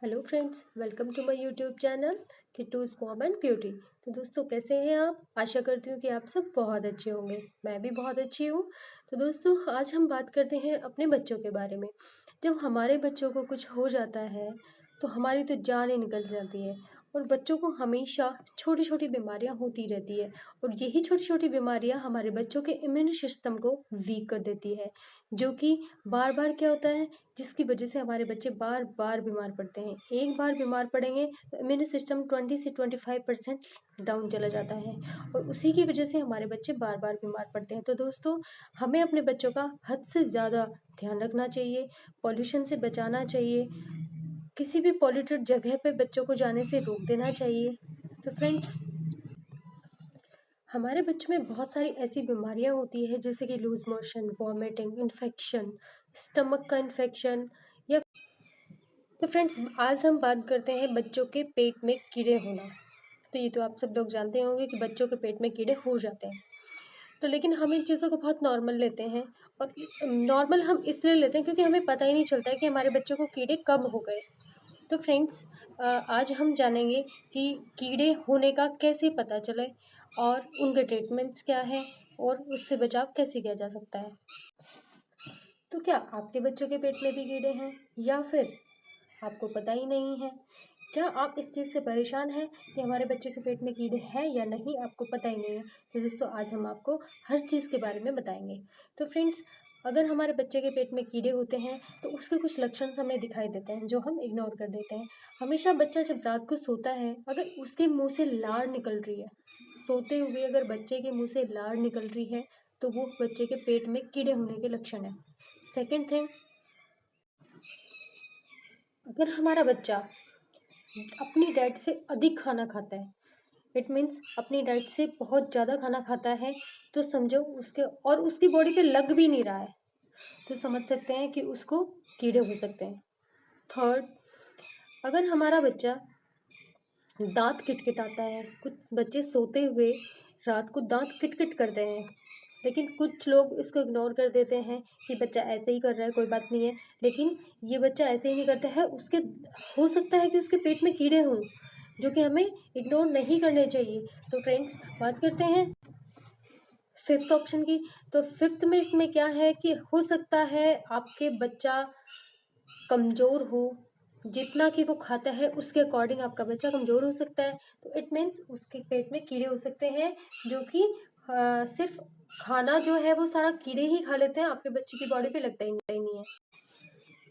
Hello friends, welcome to my YouTube channel Kittu's mom and beauty. तो दोस्तों, कैसे हैं आप? आशा करती हूँ कि आप सब बहुत अच्छे होंगे। मैं भी बहुत अच्छी हूँ। तो दोस्तों, आज हम बात करते हैं अपने बच्चों के बारे में। जब हमारे बच्चों को कुछ हो जाता है तो हमारी तो जान ही निकल जाती है। और बच्चों को हमेशा छोटी छोटी बीमारियां होती रहती है। और यही छोटी छोटी बीमारियां हमारे बच्चों के इम्यून सिस्टम को वीक कर देती है, जो कि बार बार क्या होता है, जिसकी वजह से हमारे बच्चे बार बार बीमार पड़ते हैं। एक बार बीमार पड़ेंगे तो इम्यून सिस्टम 20 से 25% डाउन चला जाता है, और उसी की वजह से हमारे बच्चे बार बार बीमार पड़ते हैं। तो दोस्तों, हमें अपने बच्चों का हद से ज़्यादा ध्यान रखना चाहिए, पॉल्यूशन से बचाना चाहिए, किसी भी पॉल्यूटेड जगह पे बच्चों को जाने से रोक देना चाहिए। तो फ्रेंड्स, हमारे बच्चों में बहुत सारी ऐसी बीमारियां होती है, जैसे कि loose motion, vomiting, infection, stomach का इन्फेक्शन, या तो फ्रेंड्स, आज हम बात करते हैं बच्चों के पेट में कीड़े होना। तो ये तो आप सब लोग जानते होंगे कि बच्चों के पेट में कीड़े हो जाते हैं। तो लेकिन हम इन चीज़ों को बहुत नॉर्मल लेते हैं। और नॉर्मल हम इसलिए लेते हैं क्योंकि हमें पता ही नहीं चलता है कि हमारे बच्चों को कीड़े कब हो गए। तो फ्रेंड्स, आज हम जानेंगे कि कीड़े होने का कैसे पता चले, और उनके ट्रीटमेंट्स क्या है, और उससे बचाव कैसे किया जा सकता है। तो क्या आपके बच्चों के पेट में भी कीड़े हैं, या फिर आपको पता ही नहीं है? क्या आप इस चीज़ से परेशान हैं कि हमारे बच्चे के पेट में कीड़े हैं या नहीं, आपको पता ही नहीं है? तो दोस्तों, आज हम आपको हर चीज़ के बारे में बताएंगे। तो फ्रेंड्स, अगर हमारे बच्चे के पेट में कीड़े होते हैं तो उसके कुछ लक्षण हमें दिखाई देते हैं जो हम इग्नोर कर देते हैं। हमेशा बच्चा जब रात को सोता है, अगर उसके मुंह से लार निकल रही है, सोते हुए अगर बच्चे के मुंह से लार निकल रही है, तो वो बच्चे के पेट में कीड़े होने के लक्षण है। सेकेंड थिंग, अगर हमारा बच्चा अपनी डाइट से अधिक खाना खाता है, इट मीन्स अपनी डाइट से बहुत ज़्यादा खाना खाता है, तो समझो उसके और उसकी बॉडी पे लग भी नहीं रहा है, तो समझ सकते हैं कि उसको कीड़े हो सकते हैं। थर्ड, अगर हमारा बच्चा दांत किटकिटाता है, कुछ बच्चे सोते हुए रात को दांत किटकिट करते हैं, लेकिन कुछ लोग इसको इग्नोर कर देते हैं कि बच्चा ऐसे ही कर रहा है, कोई बात नहीं है। लेकिन ये बच्चा ऐसे ही नहीं करता है, उसके हो सकता है कि उसके पेट में कीड़े हों, जो कि हमें इग्नोर नहीं करने चाहिए। तो फ्रेंड्स, बात करते हैं फिफ्थ ऑप्शन की। तो फिफ्थ में इसमें क्या है कि हो सकता है आपके बच्चा कमज़ोर हो, जितना कि वो खाता है उसके अकॉर्डिंग आपका बच्चा कमज़ोर हो सकता है। तो इट मीन्स उसके पेट में कीड़े हो सकते हैं, जो कि सिर्फ खाना जो है वो सारा कीड़े ही खा लेते हैं, आपके बच्चे की बॉडी पे लगता ही नहीं है।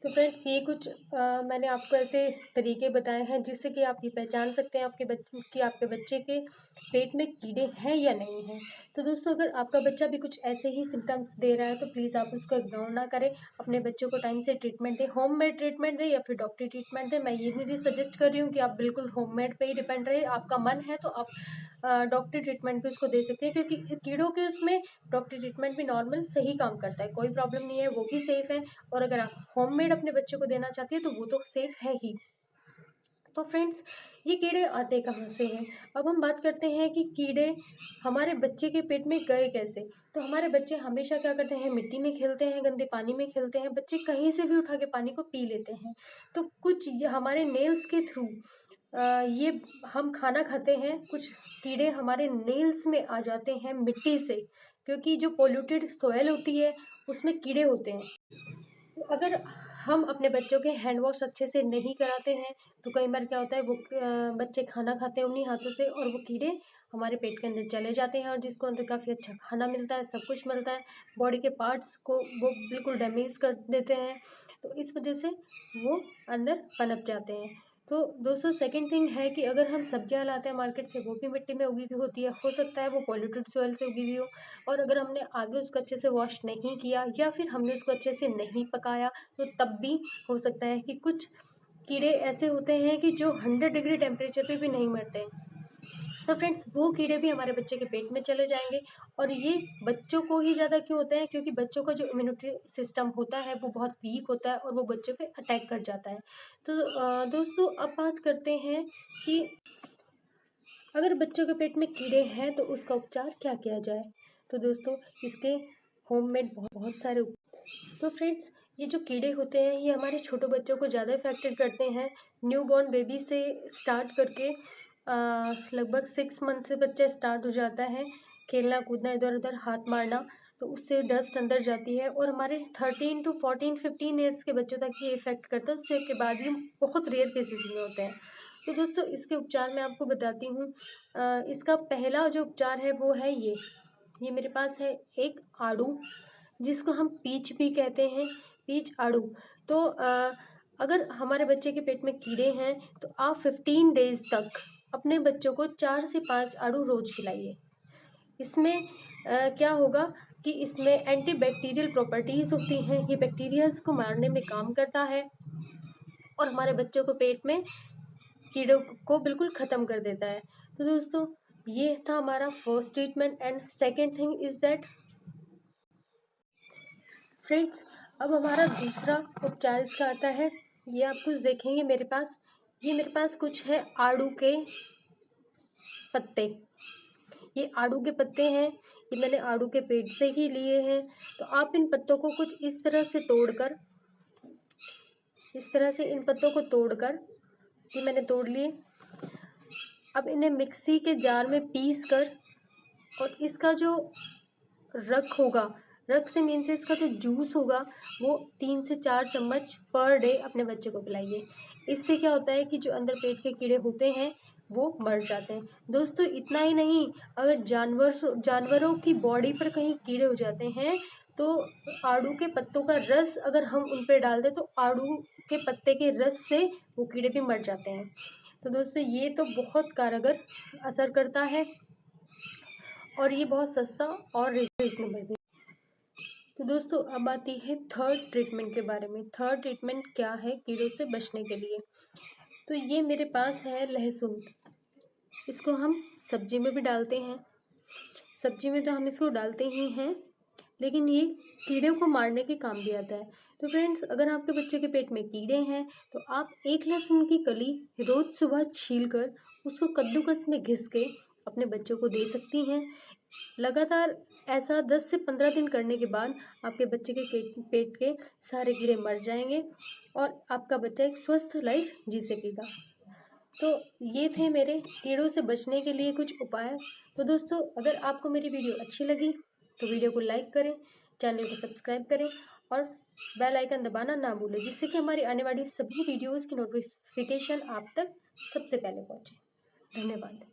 तो फ्रेंड्स, ये कुछ मैंने आपको ऐसे तरीके बताए हैं जिससे कि आप ये पहचान सकते हैं आपके बच्चे के पेट में कीड़े हैं या नहीं हैं। तो दोस्तों, अगर आपका बच्चा भी कुछ ऐसे ही सिम्टम्स दे रहा है तो प्लीज़ आप उसको इग्नोर ना करें। अपने बच्चों को टाइम से ट्रीटमेंट दें, होममेड ट्रीटमेंट दें या फिर डॉक्टरी ट्रीटमेंट दें। मैं ये नहीं सजेस्ट कर रही हूँ कि आप बिल्कुल होममेड पे ही डिपेंड रहे। आपका मन है तो आप डॉक्टरी ट्रीटमेंट भी उसको दे सकते हैं, क्योंकि कीड़ों के उसमें डॉक्टरी ट्रीटमेंट भी नॉर्मल सही काम करता है, कोई प्रॉब्लम नहीं है, वो भी सेफ़ है। और अगर आप होममेड अपने बच्चे को देना चाहती है तो वो तो सेफ है ही। तो फ्रेंड्स, ये कीड़े आते कहाँ से हैं? अब हम बात करते हैं कि कीड़े हमारे बच्चे के पेट में गए कैसे। तो हमारे बच्चे हमेशा क्या करते हैं, मिट्टी में खेलते हैं, गंदे पानी में खेलते हैं, बच्चे कहीं से भी उठा के पानी को पी लेते हैं। तो कुछ ये हमारे नेल्स के थ्रू ये हम खाना खाते हैं, कुछ कीड़े हमारे नेल्स में आ जाते हैं मिट्टी से, क्योंकि जो पोल्यूटेड सॉइल होती है उसमें कीड़े होते हैं। तो अगर हम अपने बच्चों के हैंड वॉश अच्छे से नहीं कराते हैं तो कई बार क्या होता है, वो बच्चे खाना खाते हैं उन्हीं हाथों से और वो कीड़े हमारे पेट के अंदर चले जाते हैं, और जिसको अंदर काफ़ी अच्छा खाना मिलता है, सब कुछ मिलता है, बॉडी के पार्ट्स को वो बिल्कुल डैमेज कर देते हैं। तो इस वजह से वो अंदर पनप जाते हैं। तो दोस्तों, सेकंड थिंग है कि अगर हम सब्जियां लाते हैं मार्केट से, वो भी मिट्टी में उगी हुई होती है, हो सकता है वो पॉल्यूटेड सॉइल से उगी हुई हो, और अगर हमने आगे उसको अच्छे से वॉश नहीं किया या फिर हमने उसको अच्छे से नहीं पकाया, तो तब भी हो सकता है कि कुछ कीड़े ऐसे होते हैं कि जो 100 डिग्री टेम्परेचर पे भी नहीं मरते हैं। तो फ्रेंड्स, वो कीड़े भी हमारे बच्चे के पेट में चले जाएंगे। और ये बच्चों को ही ज़्यादा क्यों होता है, क्योंकि बच्चों का जो इम्यूनिटी सिस्टम होता है वो बहुत वीक होता है और वो बच्चों पे अटैक कर जाता है। तो दोस्तों, अब बात करते हैं कि अगर बच्चों के पेट में कीड़े हैं तो उसका उपचार क्या किया जाए। तो दोस्तों, इसके होममेड बहुत सारे तो फ्रेंड्स, ये जो कीड़े होते हैं ये हमारे छोटे बच्चों को ज़्यादा इफ़ेक्टेड करते हैं। न्यू बॉर्न बेबी से स्टार्ट करके लगभग 6 मंथ से बच्चा स्टार्ट हो जाता है खेलना कूदना, इधर उधर हाथ मारना, तो उससे डस्ट अंदर जाती है और हमारे 13 टू 14 15 ईयर्स के बच्चों तक ये इफ़ेक्ट करता है। उससे के बाद ये बहुत रेयर केसेस में होते हैं। तो दोस्तों इसके उपचार मैं आपको बताती हूँ। इसका पहला जो उपचार है वो है ये मेरे पास है एक आड़ू, जिसको हम पीच भी कहते हैं, पीच आड़ू। तो अगर हमारे बच्चे के पेट में कीड़े हैं तो आप 15 डेज तक अपने बच्चों को 4 से 5 आड़ू रोज खिलाइए। इसमें क्या होगा कि इसमें एंटीबैक्टीरियल प्रॉपर्टीज़ होती हैं, ये बैक्टीरियाज को मारने में काम करता है और हमारे बच्चों को पेट में कीड़ों को बिल्कुल ख़त्म कर देता है। तो दोस्तों ये था हमारा first treatment. And second thing is that friends, अब हमारा दूसरा उपचार इसका आता है। ये आप कुछ देखेंगे मेरे पास, ये मेरे पास कुछ है आड़ू के पत्ते। ये आड़ू के पत्ते हैं, ये मैंने आड़ू के पेड़ से ही लिए हैं। तो आप इन पत्तों को कुछ इस तरह से तोड़कर, इस तरह से इन पत्तों को तोड़कर, ये मैंने तोड़ लिए। अब इन्हें मिक्सी के जार में पीस कर और इसका जो रक होगा, रक से मीन से इसका जो जूस होगा, वो 3 से 4 चम्मच पर डे अपने बच्चे को पिलाइए। इससे क्या होता है कि जो अंदर पेट के कीड़े होते हैं वो मर जाते हैं। दोस्तों इतना ही नहीं, अगर जानवरों की बॉडी पर कहीं कीड़े हो जाते हैं तो आड़ू के पत्तों का रस अगर हम उन पर डाल दें तो आड़ू के पत्ते के रस से वो कीड़े भी मर जाते हैं। तो दोस्तों ये तो बहुत कारगर असर करता है और ये बहुत सस्ता और रीजनेबल भी। तो दोस्तों अब आती है थर्ड ट्रीटमेंट के बारे में। थर्ड ट्रीटमेंट क्या है कीड़ों से बचने के लिए? तो ये मेरे पास है लहसुन। इसको हम सब्जी में भी डालते हैं, सब्जी में तो हम इसको डालते ही हैं, लेकिन ये कीड़ों को मारने के काम भी आता है। तो फ्रेंड्स, अगर आपके बच्चे के पेट में कीड़े हैं तो आप एक लहसुन की कली रोज़ सुबह छील कर उसको कद्दूकस में घिस के अपने बच्चों को दे सकती हैं। लगातार ऐसा 10 से 15 दिन करने के बाद आपके बच्चे के पेट के सारे कीड़े मर जाएंगे और आपका बच्चा एक स्वस्थ लाइफ जी सकेगा। तो ये थे मेरे कीड़ों से बचने के लिए कुछ उपाय। तो दोस्तों अगर आपको मेरी वीडियो अच्छी लगी तो वीडियो को लाइक करें, चैनल को सब्सक्राइब करें और बेल आइकन दबाना ना भूलें, जिससे कि हमारी आने वाली सभी वीडियोज़ की नोटिफिकेशन आप तक सबसे पहले पहुँचे। धन्यवाद।